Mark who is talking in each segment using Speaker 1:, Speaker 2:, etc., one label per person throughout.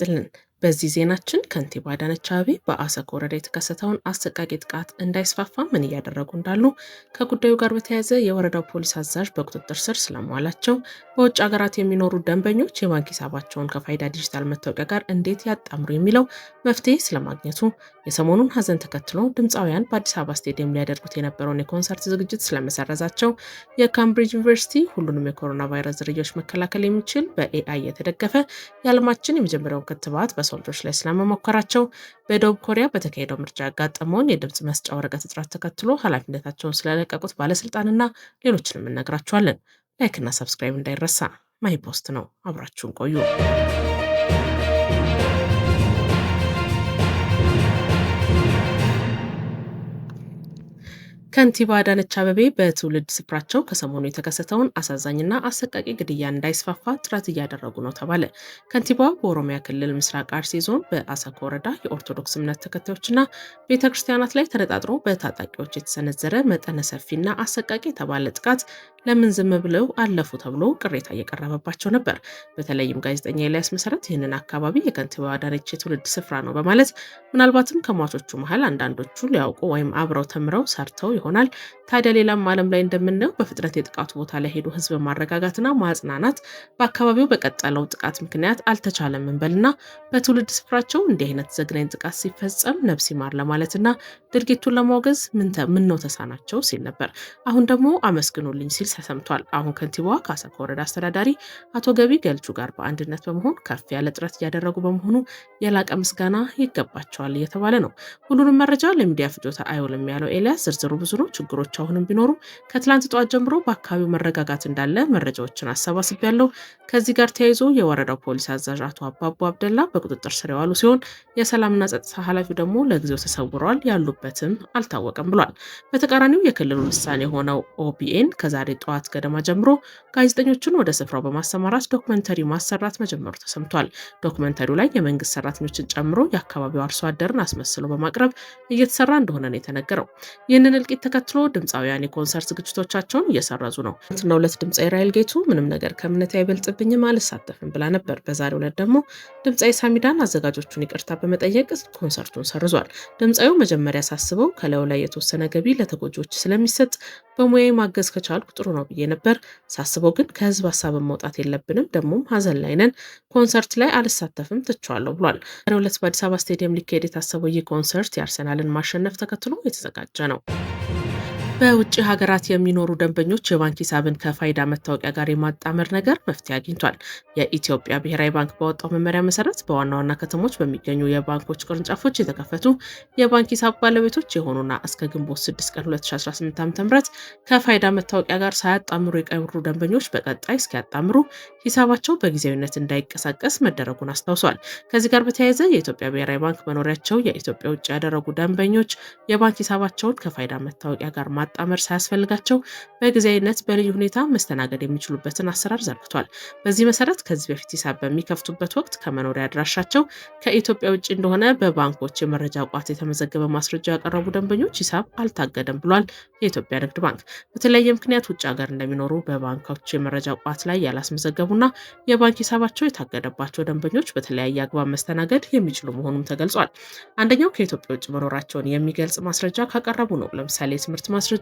Speaker 1: ይስጥልን። በዚህ ዜናችን ከንቲባ አዳነች አቤቤ በአሰኮ ወረዳ የተከሰተውን አሰቃቂ ጥቃት እንዳይስፋፋ ምን እያደረጉ እንዳሉ፣ ከጉዳዩ ጋር በተያያዘ የወረዳው ፖሊስ አዛዥ በቁጥጥር ስር ስለመዋላቸው፣ በውጭ ሀገራት የሚኖሩ ደንበኞች የባንክ ሂሳባቸውን ከፋይዳ ዲጂታል መታወቂያ ጋር እንዴት ያጣምሩ የሚለው መፍትሄ ስለማግኘቱ፣ የሰሞኑን ሀዘን ተከትሎ ድምፃውያን በአዲስ አበባ ስቴዲየም ሊያደርጉት የነበረውን የኮንሰርት ዝግጅት ስለመሰረዛቸው፣ የካምብሪጅ ዩኒቨርሲቲ ሁሉንም የኮሮና ቫይረስ ዝርያዎች መከላከል የሚችል በኤአይ የተደገፈ የዓለማችን የመጀመሪያውን ክትባት በሰው ልጆች ላይ ስለመሞከራቸው፣ በደቡብ ኮሪያ በተካሄደው ምርጫ ያጋጠመውን የድምፅ መስጫ ወረቀት እጥረት ተከትሎ ኃላፊነታቸውን ስለለቀቁት ባለስልጣንና ሌሎችንም እነግራችኋለን። ላይክና ሰብስክራይብ እንዳይረሳ። ማይ ፖስት ነው። አብራችሁን ቆዩ። ከንቲባ አዳነች አቤቤ በትውልድ ስፍራቸው ከሰሞኑ የተከሰተውን አሳዛኝና አሰቃቂ ግድያ እንዳይስፋፋ ጥረት እያደረጉ ነው ተባለ። ከንቲባዋ በኦሮሚያ ክልል ምስራቅ አርሲ ዞን በአሰኮ ወረዳ የኦርቶዶክስ እምነት ተከታዮችና ቤተ ክርስቲያናት ላይ ተነጣጥሮ በታጣቂዎች የተሰነዘረ መጠነ ሰፊና አሰቃቂ የተባለ ጥቃት ለምን ዝም ብለው አለፉ ተብሎ ቅሬታ እየቀረበባቸው ነበር። በተለይም ጋዜጠኛ ኤልያስ መሰረት ይህንን አካባቢ የከንቲባ አዳነች የትውልድ ስፍራ ነው በማለት ምናልባትም ከሟቾቹ መሀል አንዳንዶቹ ሊያውቁ ወይም አብረው ተምረው ሰርተው ይሆናል። ታዲያ ሌላም ዓለም ላይ እንደምናየው በፍጥነት የጥቃቱ ቦታ ላይ ሄዶ ህዝብ ማረጋጋትና ማጽናናት በአካባቢው በቀጠለው ጥቃት ምክንያት አልተቻለም እንበልና በትውልድ ስፍራቸው እንዲህ አይነት ዘግናኝ ጥቃት ሲፈጸም ነፍስ ይማር ለማለትና ድርጊቱን ለማውገዝ ምን ነው ተሳናቸው ሲል ነበር። አሁን ደግሞ አመስግኑልኝ ሲል ተሰምቷል። አሁን ከንቲባዋ ከአሰኮ ወረዳ አስተዳዳሪ አቶ ገቢ ገልቹ ጋር በአንድነት በመሆን ከፍ ያለ ጥረት እያደረጉ በመሆኑ የላቀ ምስጋና ይገባቸዋል እየተባለ ነው። ሁሉንም መረጃ ለሚዲያ ፍጆታ አይውልም ያለው ኤልያስ ዝርዝሩ ብዙ ነው፣ ችግሮች አሁንም ቢኖሩ ከትላንት ጠዋት ጀምሮ በአካባቢው መረጋጋት እንዳለ መረጃዎችን አሰባስቤያለሁ። ከዚህ ጋር ተያይዞ የወረዳው ፖሊስ አዛዥ አቶ አባቡ አብደላ በቁጥጥር ስር የዋሉ ሲሆን የሰላምና ጸጥታ ኃላፊው ደግሞ ለጊዜው ተሰውረዋል፣ ያሉበትም አልታወቀም ብሏል። በተቃራኒው የክልሉ ልሳን የሆነው ኦቢኤን ከዛሬ ጠዋት ገደማ ጀምሮ ጋዜጠኞችን ወደ ስፍራው በማሰማራት ዶክመንተሪ ማሰራት መጀመሩ ተሰምቷል። ዶክመንተሪው ላይ የመንግስት ሰራተኞችን ጨምሮ የአካባቢው አርሶ አደርን አስመስሎ በማቅረብ እየተሰራ እንደሆነ ነው የተነገረው። ይህንን እልቂት ተከትሎ ድምፃውያን የኮንሰርት ዝግጅቶቻቸውን እየሰረዙ ነው። ትናንትና ዕለት ድምፃዊ ራይል ጌቱ ምንም ነገር ከእምነት አይበልጥብኝም አልሳተፍም ብላ ነበር። በዛሬው ዕለት ደግሞ ድምፃዊ ሳሚዳን አዘጋጆቹን ይቅርታ በመጠየቅ ኮንሰርቱን ሰርዟል። ድምፃዊው መጀመሪያ ሳስበው ከላዩ ላይ የተወሰነ ገቢ ለተጎጂዎች ስለሚሰጥ በሙያዬ ማገዝ ከቻልኩ ጥሩ ነው ብዬ ነበር። ሳስበው ግን ከህዝብ ሀሳብን መውጣት የለብንም፣ ደግሞም ሀዘን ላይ ነን፣ ኮንሰርት ላይ አልሳተፍም ትቼዋለሁ ብሏል። ዛሬው ዕለት በአዲስ አበባ ስቴዲየም ሊካሄድ የታሰበው ይህ ኮንሰርት የአርሰናልን ማሸነፍ ተከትሎ የተዘጋጀ ነው። በውጭ ሀገራት የሚኖሩ ደንበኞች የባንክ ሂሳብን ከፋይዳ መታወቂያ ጋር የማጣመር ነገር መፍትሄ አግኝቷል። የኢትዮጵያ ብሔራዊ ባንክ ባወጣው መመሪያ መሰረት በዋና ዋና ከተሞች በሚገኙ የባንኮች ቅርንጫፎች የተከፈቱ የባንክ ሂሳብ ባለቤቶች የሆኑና እስከ ግንቦት 6 ቀን 2018 ዓ.ም ከፋይዳ መታወቂያ ጋር ሳያጣምሩ የቀሩ ደንበኞች በቀጣይ እስኪያጣምሩ ሂሳባቸው በጊዜያዊነት እንዳይቀሳቀስ መደረጉን አስታውሷል። ከዚህ ጋር በተያያዘ የኢትዮጵያ ብሔራዊ ባንክ መኖሪያቸው የኢትዮጵያ ውጭ ያደረጉ ደንበኞች የባንክ ሂሳባቸውን ከፋይዳ መታወቂያ ጋር ማጣመር ሳያስፈልጋቸው በጊዜያዊነት በልዩ ሁኔታ መስተናገድ የሚችሉበትን አሰራር ዘርግቷል። በዚህ መሰረት ከዚህ በፊት ሂሳብ በሚከፍቱበት ወቅት ከመኖሪያ አድራሻቸው ከኢትዮጵያ ውጭ እንደሆነ በባንኮች የመረጃ ቋት የተመዘገበ ማስረጃ ያቀረቡ ደንበኞች ሂሳብ አልታገደም ብሏል። የኢትዮጵያ ንግድ ባንክ በተለያየ ምክንያት ውጭ ሀገር እንደሚኖሩ በባንኮች የመረጃ ቋት ላይ ያላስመዘገቡና የባንክ ሂሳባቸው የታገደባቸው ደንበኞች በተለያየ አግባብ መስተናገድ የሚችሉ መሆኑም ተገልጿል። አንደኛው ከኢትዮጵያ ውጭ መኖራቸውን የሚገልጽ ማስረጃ ካቀረቡ ነው። ለምሳሌ የትምህርት ማስረጃ፣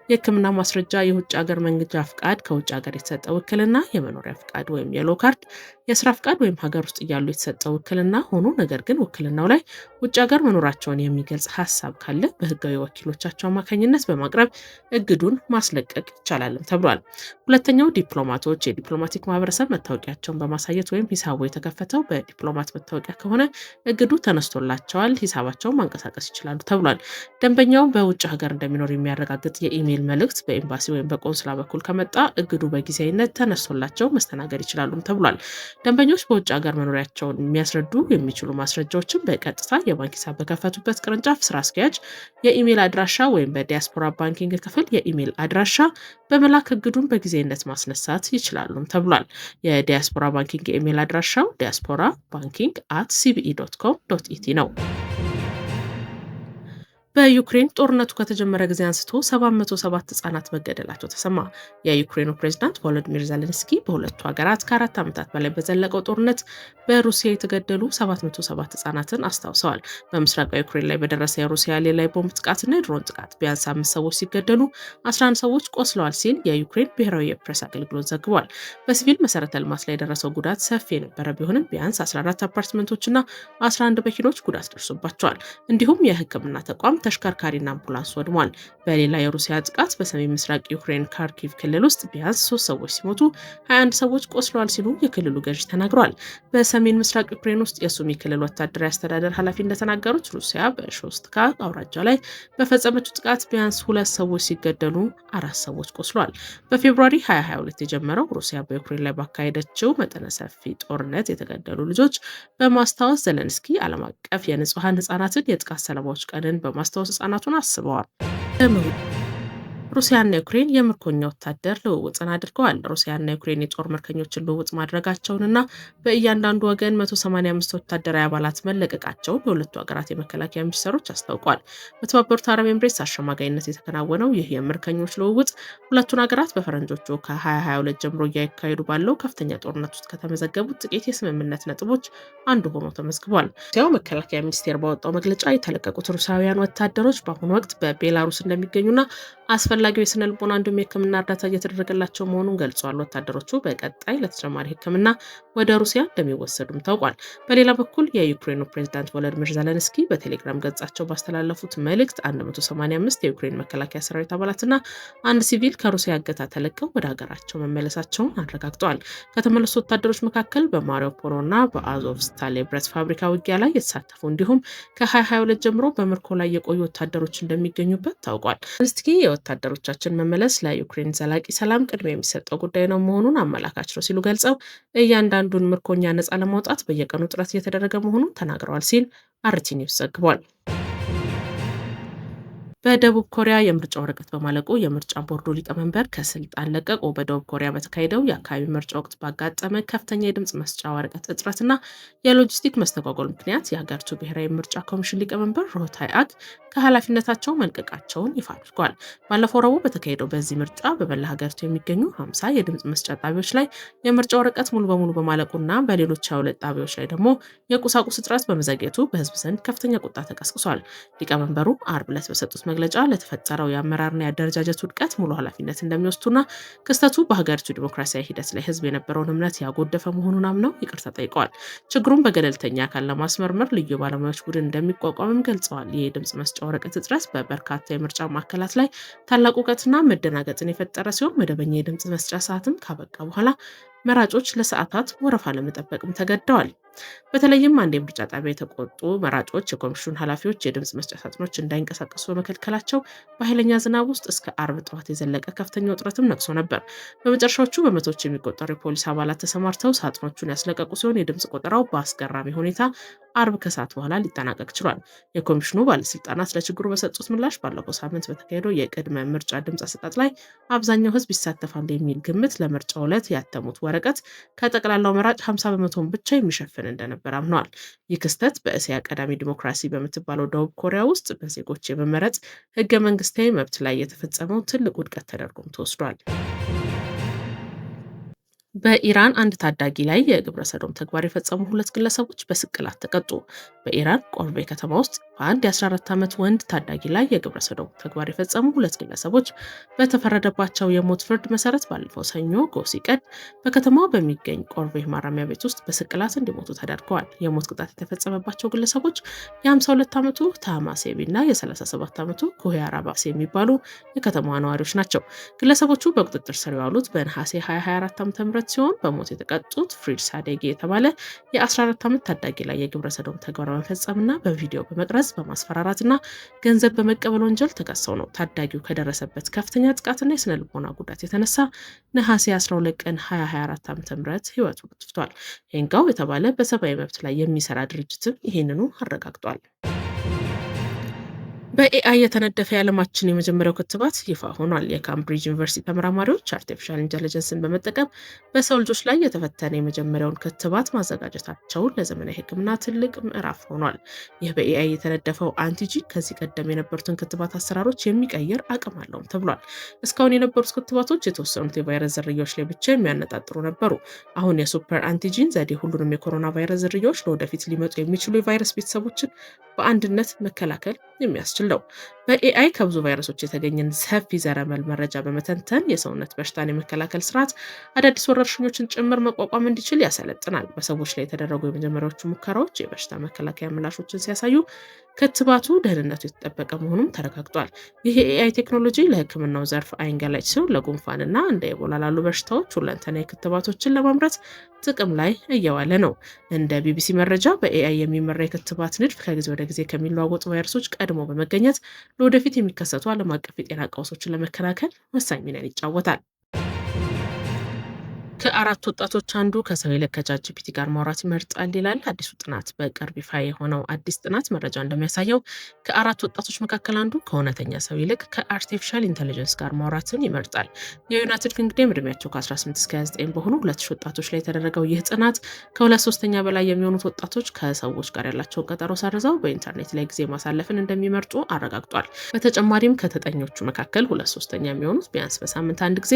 Speaker 1: የሕክምና ማስረጃ፣ የውጭ ሀገር መንጃ ፍቃድ፣ ከውጭ ሀገር የተሰጠ ውክልና፣ የመኖሪያ ፍቃድ ወይም የሎ ካርድ፣ የስራ ፍቃድ ወይም ሀገር ውስጥ እያሉ የተሰጠ ውክልና ሆኖ ነገር ግን ውክልናው ላይ ውጭ ሀገር መኖራቸውን የሚገልጽ ሀሳብ ካለ በህጋዊ ወኪሎቻቸው አማካኝነት በማቅረብ እግዱን ማስለቀቅ ይቻላልም ተብሏል። ሁለተኛው ዲፕሎማቶች የዲፕሎማቲክ ማህበረሰብ መታወቂያቸውን በማሳየት ወይም ሂሳቡ የተከፈተው በዲፕሎማት መታወቂያ ከሆነ እግዱ ተነስቶላቸዋል፣ ሂሳባቸውን ማንቀሳቀስ ይችላሉ ተብሏል። ደንበኛው በውጭ ሀገር እንደሚኖር የሚያረጋግጥ የኢሜይል መልእክት በኤምባሲ ወይም በቆንስላ በኩል ከመጣ እግዱ በጊዜያዊነት ተነስቶላቸው መስተናገድ ይችላሉም ተብሏል። ደንበኞች በውጭ ሀገር መኖሪያቸውን የሚያስረዱ የሚችሉ ማስረጃዎችን በቀጥታ የባንክ ሂሳብ በከፈቱበት ቅርንጫፍ ስራ አስኪያጅ የኢሜይል አድራሻ ወይም በዲያስፖራ ባንኪንግ ክፍል የኢሜይል አድራሻ በመላክ እግዱን በጊዜያዊነት ማስነሳት ይችላሉም ተብሏል። የዲያስፖራ ባንኪንግ የኢሜይል አድራሻው diaspora banking@cbe.com.et ነው። በዩክሬን ጦርነቱ ከተጀመረ ጊዜ አንስቶ 707 ህጻናት መገደላቸው ተሰማ። የዩክሬኑ ፕሬዝዳንት ቮሎዲሚር ዜሌንስኪ በሁለቱ ሀገራት ከ4 ዓመታት በላይ በዘለቀው ጦርነት በሩሲያ የተገደሉ 707 ህጻናትን አስታውሰዋል። በምስራቃዊ ዩክሬን ላይ በደረሰ የሩሲያ ሌላ የቦምብ ጥቃትና የድሮን ጥቃት ቢያንስ 5 ሰዎች ሲገደሉ 11 ሰዎች ቆስለዋል ሲል የዩክሬን ብሔራዊ የፕሬስ አገልግሎት ዘግቧል። በሲቪል መሰረተ ልማት ላይ የደረሰው ጉዳት ሰፊ የነበረ ቢሆንም ቢያንስ 14 አፓርትመንቶችና 11 መኪኖች ጉዳት ደርሶባቸዋል። እንዲሁም የህክምና ተቋም ተሽከርካሪና አምቡላንስ ወድሟል። በሌላ የሩሲያ ጥቃት በሰሜን ምስራቅ ዩክሬን ካርኪቭ ክልል ውስጥ ቢያንስ 3 ሰዎች ሲሞቱ 21 ሰዎች ቆስለዋል ሲሉ የክልሉ ገዢ ተናግረዋል። በሰሜን ምስራቅ ዩክሬን ውስጥ የሱሚ ክልል ወታደራዊ አስተዳደር ኃላፊ እንደተናገሩት ሩሲያ በሾስትካ አውራጃ ላይ በፈጸመችው ጥቃት ቢያንስ 2 ሰዎች ሲገደሉ 4 ሰዎች ቆስለዋል። በፌብሩዋሪ 2022 የጀመረው ሩሲያ በዩክሬን ላይ ባካሄደችው መጠነ ሰፊ ጦርነት የተገደሉ ልጆች በማስታወስ ዘለንስኪ ዓለም አቀፍ የንጹሐን ህጻናትን የጥቃት ሰለባዎች ቀንን በማስታወስ ህጻናቱን አስበዋል። ሩሲያና ዩክሬን የምርኮኛ ወታደር ልውውጥን አድርገዋል። ሩሲያና ዩክሬን የጦር ምርኮኞችን ልውውጥ ማድረጋቸውንና በእያንዳንዱ ወገን 185 ወታደራዊ አባላት መለቀቃቸውን የሁለቱ ሀገራት የመከላከያ ሚኒስትሮች አስታውቋል። በተባበሩት አረብ ኤምሬትስ አሸማጋይነት የተከናወነው ይህ የምርኮኞች ልውውጥ ሁለቱን ሀገራት በፈረንጆቹ ከ2022 ጀምሮ እያካሄዱ ባለው ከፍተኛ ጦርነት ውስጥ ከተመዘገቡት ጥቂት የስምምነት ነጥቦች አንዱ ሆኖ ተመዝግቧል። ሩሲያው መከላከያ ሚኒስቴር ባወጣው መግለጫ የተለቀቁት ሩሲያውያን ወታደሮች በአሁኑ ወቅት በቤላሩስ እንደሚገኙና አስፈላጊው የስነ ልቦና እንዲሁም የሕክምና እርዳታ እየተደረገላቸው መሆኑን ገልጿል። ወታደሮቹ በቀጣይ ለተጨማሪ ሕክምና ወደ ሩሲያ እንደሚወሰዱም ታውቋል። በሌላ በኩል የዩክሬኑ ፕሬዝዳንት ቮሎዲሚር ዜሌንስኪ በቴሌግራም ገጻቸው ባስተላለፉት መልእክት 185 የዩክሬን መከላከያ ሰራዊት አባላትና አንድ ሲቪል ከሩሲያ እገታ ተለቀው ወደ ሀገራቸው መመለሳቸውን አረጋግጠዋል። ከተመለሱ ወታደሮች መካከል በማሪውፖልና በአዞቭስታል የብረት ፋብሪካ ውጊያ ላይ የተሳተፉ እንዲሁም ከ2022 ጀምሮ በምርኮ ላይ የቆዩ ወታደሮች እንደሚገኙበት ታውቋል። ዜሌንስኪ የወታደሮቻችን መመለስ ለዩክሬን ዘላቂ ሰላም ቅድሚያ የሚሰጠው ጉዳይ ነው መሆኑን አመላካች ነው ሲሉ ገልጸው እያንዳንዱን ምርኮኛ ነጻ ለማውጣት በየቀኑ ጥረት እየተደረገ መሆኑን ተናግረዋል ሲል አርቲ ኒውስ ዘግቧል። በደቡብ ኮሪያ የምርጫ ወረቀት በማለቁ የምርጫ ቦርዱ ሊቀመንበር ከስልጣን ለቀቁ። በደቡብ ኮሪያ በተካሄደው የአካባቢ ምርጫ ወቅት ባጋጠመ ከፍተኛ የድምፅ መስጫ ወረቀት እጥረትና የሎጂስቲክ መስተጓጎል ምክንያት የሀገሪቱ ብሔራዊ ምርጫ ኮሚሽን ሊቀመንበር ሮህ ታይ-አክ ከኃላፊነታቸው መልቀቃቸውን ይፋ አድርገዋል። ባለፈው ረቡዕ በተካሄደው በዚህ ምርጫ በመላ ሀገሪቱ የሚገኙ 50 የድምፅ መስጫ ጣቢያዎች ላይ የምርጫ ወረቀት ሙሉ በሙሉ በማለቁና በሌሎች 22 ጣቢያዎች ላይ ደግሞ የቁሳቁስ እጥረት በመዘግየቱ በህዝብ ዘንድ ከፍተኛ ቁጣ ተቀስቅሷል። ሊቀመንበሩ አርብ ዕለት በሰጡት መግለጫ ለተፈጠረው የአመራርና የአደረጃጀት ውድቀት ሙሉ ኃላፊነት እንደሚወስዱና ክስተቱ በሀገሪቱ ዲሞክራሲያዊ ሂደት ላይ ህዝብ የነበረውን እምነት ያጎደፈ መሆኑን አምነው ይቅርታ ጠይቀዋል። ችግሩን በገለልተኛ አካል ለማስመርመር ልዩ ባለሙያዎች ቡድን እንደሚቋቋምም ገልጸዋል። ይህ የድምፅ መስጫ ወረቀት እጥረት በበርካታ የምርጫ ማዕከላት ላይ ታላቅ እውቀትና መደናገጥን የፈጠረ ሲሆን መደበኛ የድምፅ መስጫ ሰዓትም ካበቃ በኋላ መራጮች ለሰዓታት ወረፋ ለመጠበቅም ተገደዋል። በተለይም አንድ የምርጫ ጣቢያ የተቆጡ መራጮች የኮሚሽኑን ኃላፊዎች የድምፅ መስጫ ሳጥኖች እንዳይንቀሳቀሱ በመከልከላቸው በኃይለኛ ዝናብ ውስጥ እስከ አርብ ጠዋት የዘለቀ ከፍተኛ ውጥረትም ነግሶ ነበር። በመጨረሻዎቹ በመቶዎች የሚቆጠሩ የፖሊስ አባላት ተሰማርተው ሳጥኖቹን ያስለቀቁ ሲሆን የድምፅ ቆጠራው በአስገራሚ ሁኔታ አርብ ከሰዓት በኋላ ሊጠናቀቅ ችሏል። የኮሚሽኑ ባለስልጣናት ለችግሩ በሰጡት ምላሽ ባለፈው ሳምንት በተካሄደው የቅድመ ምርጫ ድምፅ አሰጣጥ ላይ አብዛኛው ህዝብ ይሳተፋል የሚል ግምት ለምርጫው ዕለት ያተሙት ወረቀት ከጠቅላላው መራጭ 50 በመቶን ብቻ የሚሸፍን እንደነበር አምነዋል። ይህ ክስተት በእስያ ቀዳሚ ዲሞክራሲ በምትባለው ደቡብ ኮሪያ ውስጥ በዜጎች የመመረጥ ህገ መንግስታዊ መብት ላይ የተፈጸመው ትልቅ ውድቀት ተደርጎም ተወስዷል። በኢራን አንድ ታዳጊ ላይ የግብረ ሰዶም ተግባር የፈጸሙ 2 ግለሰቦች በስቅላት ተቀጡ። በኢራን ቆርቤ ከተማ ውስጥ በአንድ የ14 ዓመት ወንድ ታዳጊ ላይ የግብረ ሰዶም ተግባር የፈጸሙ 2 ግለሰቦች በተፈረደባቸው የሞት ፍርድ መሰረት ባለፈው ሰኞ ጎህ ሲቀድ በከተማው በሚገኝ ቆርቤ ማረሚያ ቤት ውስጥ በስቅላት እንዲሞቱ ተደርገዋል። የሞት ቅጣት የተፈጸመባቸው ግለሰቦች የ52 ዓመቱ ታማሴቢ እና የ37 ዓመቱ ኮሂያር አባሲ የሚባሉ የከተማዋ ነዋሪዎች ናቸው። ግለሰቦቹ በቁጥጥር ስር የዋሉት በነሐሴ 2024 ዓ.ም ሲሆን በሞት የተቀጡት ፍሪድ ሳዴጊ የተባለ የ14 ዓመት ታዳጊ ላይ የግብረ ሰዶም ተግባር በመፈጸምና በቪዲዮ በመቅረጽ በማስፈራራትና ገንዘብ በመቀበል ወንጀል ተከሰው ነው። ታዳጊው ከደረሰበት ከፍተኛ ጥቃትና የስነ ልቦና ጉዳት የተነሳ ነሐሴ 12 ቀን 2024 ዓ.ም ህይወቱን አጥፍቷል። ሄንጋው የተባለ በሰብአዊ መብት ላይ የሚሰራ ድርጅትም ይህንኑ አረጋግጧል። በኤአይ የተነደፈ የዓለማችን የመጀመሪያው ክትባት ይፋ ሆኗል። የካምብሪጅ ዩኒቨርሲቲ ተመራማሪዎች አርቲፊሻል ኢንቴሊጀንስን በመጠቀም በሰው ልጆች ላይ የተፈተነ የመጀመሪያውን ክትባት ማዘጋጀታቸውን ለዘመናዊ ሕክምና ትልቅ ምዕራፍ ሆኗል። ይህ በኤአይ የተነደፈው አንቲጂን ከዚህ ቀደም የነበሩትን ክትባት አሰራሮች የሚቀይር አቅም አለውም ተብሏል። እስካሁን የነበሩት ክትባቶች የተወሰኑት የቫይረስ ዝርያዎች ላይ ብቻ የሚያነጣጥሩ ነበሩ። አሁን የሱፐር አንቲጂን ዘዴ ሁሉንም የኮሮና ቫይረስ ዝርያዎች ለወደፊት ሊመጡ የሚችሉ የቫይረስ ቤተሰቦችን በአንድነት መከላከል የሚያስችል ነው። በኤአይ ከብዙ ቫይረሶች የተገኘን ሰፊ ዘረመል መረጃ በመተንተን የሰውነት በሽታን የመከላከል ስርዓት አዳዲስ ወረርሽኞችን ጭምር መቋቋም እንዲችል ያሰለጥናል። በሰዎች ላይ የተደረጉ የመጀመሪያዎቹ ሙከራዎች የበሽታ መከላከያ ምላሾችን ሲያሳዩ ክትባቱ ደህንነቱ የተጠበቀ መሆኑም ተረጋግጧል። ይህ የኤአይ ቴክኖሎጂ ለሕክምናው ዘርፍ አይንገላጭ ሲሆን ለጉንፋንና እንደ ኤቦላ ላሉ በሽታዎች ሁለንተናዊ ክትባቶችን ለማምረት ጥቅም ላይ እየዋለ ነው። እንደ ቢቢሲ መረጃ በኤአይ የሚመራ የክትባት ንድፍ ከጊዜ ወደ ጊዜ ከሚለዋወጡ ቫይረሶች ቀድሞ በመገኘት ለወደፊት የሚከሰቱ ዓለም አቀፍ የጤና ቀውሶችን ለመከላከል ወሳኝ ሚናን ይጫወታል። ከአራት ወጣቶች አንዱ ከሰው ይልቅ ከቻትጂፒቲ ጋር ማውራት ይመርጣል ይላል አዲሱ ጥናት። በቅርብ ይፋ የሆነው አዲስ ጥናት መረጃ እንደሚያሳየው ከአራት ወጣቶች መካከል አንዱ ከእውነተኛ ሰው ይልቅ ከአርቲፊሻል ኢንተለጀንስ ጋር ማውራትን ይመርጣል። የዩናይትድ ኪንግደም ዕድሜያቸው ከ18 እስከ 29 በሆኑ 2000 ወጣቶች ላይ የተደረገው ይህ ጥናት ከሁለት ሶስተኛ በላይ የሚሆኑት ወጣቶች ከሰዎች ጋር ያላቸውን ቀጠሮ ሰርዘው በኢንተርኔት ላይ ጊዜ ማሳለፍን እንደሚመርጡ አረጋግጧል። በተጨማሪም ከተጠኞቹ መካከል ሁለት ሶስተኛ የሚሆኑት ቢያንስ በሳምንት አንድ ጊዜ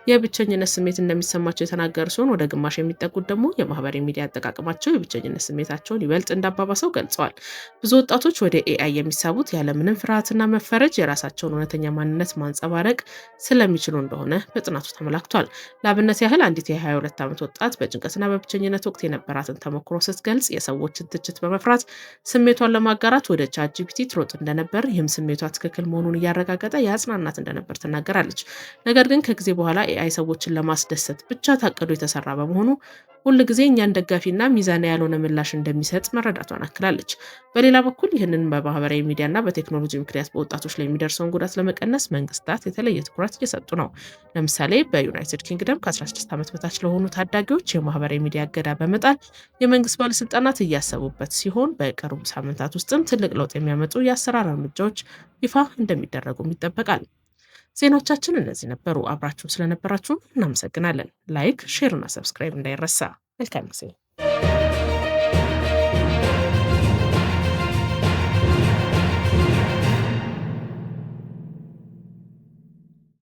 Speaker 1: የብቸኝነት ስሜት እንደሚሰማቸው የተናገሩ ሲሆን ወደ ግማሽ የሚጠጉት ደግሞ የማህበራዊ ሚዲያ አጠቃቀማቸው የብቸኝነት ስሜታቸውን ይበልጥ እንዳባባሰው ገልጸዋል። ብዙ ወጣቶች ወደ ኤአይ የሚሳቡት ያለምንም ፍርሃትና መፈረጅ የራሳቸውን እውነተኛ ማንነት ማንጸባረቅ ስለሚችሉ እንደሆነ በጥናቱ ተመላክቷል። ለአብነት ያህል አንዲት የ22 ዓመት ወጣት በጭንቀትና በብቸኝነት ወቅት የነበራትን ተሞክሮ ስትገልጽ የሰዎችን ትችት በመፍራት ስሜቷን ለማጋራት ወደ ቻትጂፒቲ ትሮጥ እንደነበር፣ ይህም ስሜቷ ትክክል መሆኑን እያረጋገጠ የአጽናናት እንደነበር ትናገራለች። ነገር ግን ከጊዜ በኋላ ኤአይ ሰዎችን ለማስደሰት ብቻ ታቅዶ የተሰራ በመሆኑ ሁል ጊዜ እኛን ደጋፊና ሚዛን ያልሆነ ምላሽ እንደሚሰጥ መረዳቷን አክላለች። በሌላ በኩል ይህንን በማህበራዊ ሚዲያና በቴክኖሎጂ ምክንያት በወጣቶች ላይ የሚደርሰውን ጉዳት ለመቀነስ መንግስታት የተለየ ትኩረት እየሰጡ ነው። ለምሳሌ በዩናይትድ ኪንግደም ከ16 ዓመት በታች ለሆኑ ታዳጊዎች የማህበራዊ ሚዲያ እገዳ በመጣል የመንግስት ባለስልጣናት እያሰቡበት ሲሆን በቅርቡ ሳምንታት ውስጥም ትልቅ ለውጥ የሚያመጡ የአሰራር እርምጃዎች ይፋ እንደሚደረጉም ይጠበቃል። ዜናዎቻችን እነዚህ ነበሩ። አብራችሁን ስለነበራችሁ እናመሰግናለን። ላይክ፣ ሼር እና ሰብስክራይብ እንዳይረሳ። መልካም ጊዜ